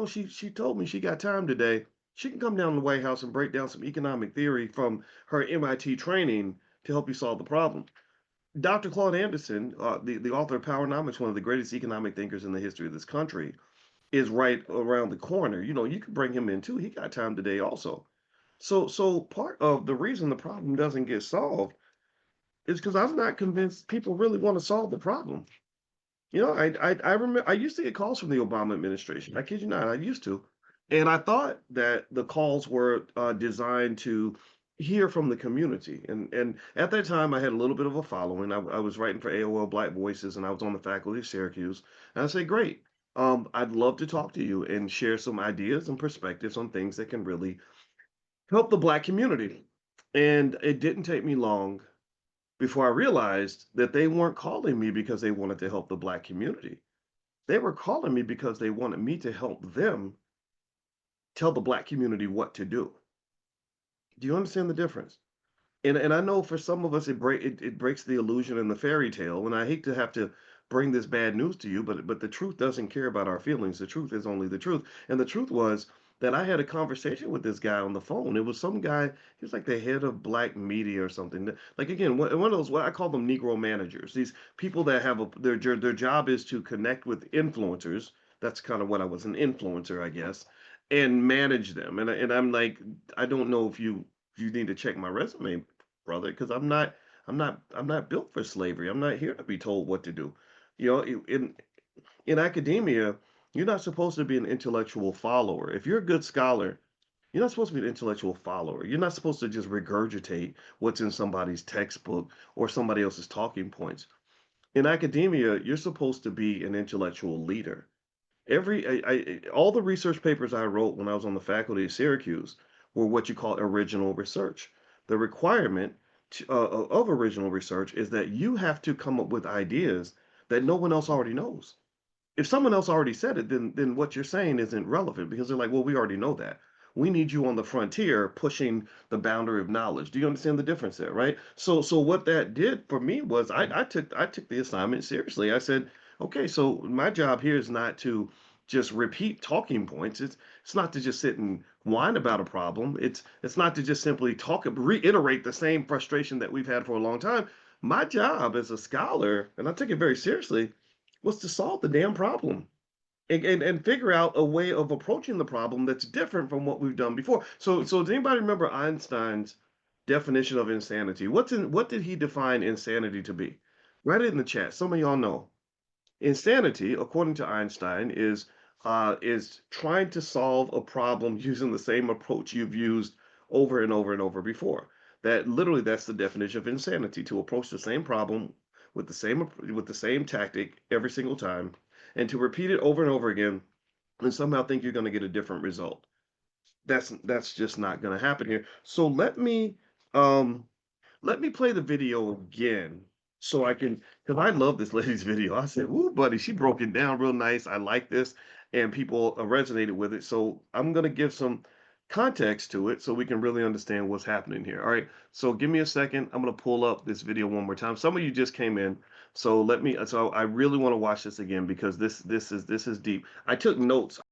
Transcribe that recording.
she told me she got time today. She can come down to the White House and break down some economic theory from her MIT training to help you solve the problem. Dr. Claude Anderson, the author of Powernomics, one of the greatest economic thinkers in the history of this country, is right around the corner. You could bring him in too. He got time today also. So part of the reason the problem doesn't get solved is because I'm not convinced people really want to solve the problem. I remember I used to get calls from the Obama administration. I kid you not, I used to, and I thought that the calls were designed to hear from the community. And at that time, I had a little bit of a following. I was writing for AOL Black Voices, and I was on the faculty of Syracuse. And I say, great. I'd love to talk to you and share some ideas and perspectives on things that can really help the Black community. And it didn't take me long before I realized that they weren't calling me because they wanted to help the Black community. They were calling me because they wanted me to help them tell the Black community what to do. Do you understand the difference? And I know for some of us it breaks the illusion and the fairy tale. And I hate to have to bring this bad news to you, but the truth doesn't care about our feelings. The truth is only the truth. And the truth was that I had a conversation with this guy on the phone. It was some guy, he was like the head of Black media or something. Like again, one of those, what I call them Negro managers. These people that have their job is to connect with influencers. That's kind of what I was, an influencer, I guess, and manage them. And I'm like, I don't know if you need to check my resume, brother, because I'm not built for slavery. I'm not here to be told what to do. In academia, you're not supposed to be an intellectual follower. If you're a good scholar, you're not supposed to be an intellectual follower. You're not supposed to just regurgitate what's in somebody's textbook or somebody else's talking points. In academia, you're supposed to be an intellectual leader. All the research papers I wrote when I was on the faculty of Syracuse were what you call original research. The requirement of original research is that you have to come up with ideas that no one else already knows. If someone else already said it, then what you're saying isn't relevant because they're like, well, we already know that. We need you on the frontier pushing the boundary of knowledge. Do you understand the difference there, right? So what that did for me was I took the assignment seriously. I said, okay, so my job here is not to just repeat talking points. It's not to just sit and whine about a problem. It's not to just simply reiterate the same frustration that we've had for a long time. My job as a scholar, and I take it very seriously, was to solve the damn problem and figure out a way of approaching the problem that's different from what we've done before. So does anybody remember Einstein's definition of insanity? What did he define insanity to be? Write it in the chat. Some of y'all know. Insanity, according to Einstein, is trying to solve a problem using the same approach you've used over and over and over before. That's the definition of insanity, to approach the same problem with the same tactic every single time and to repeat it over and over again and somehow think you're going to get a different result. That's just not going to happen here. So um let me play the video again so I can, because I love this lady's video. I said, "Ooh, buddy, she broke it down real nice. I like this," and people resonated with it. So I'm gonna give some context to it so we can really understand what's happening here. All right. So give me a second. I'm gonna pull up this video one more time. Some of you just came in, so let me. So I really want to watch this again because this is deep. I took notes.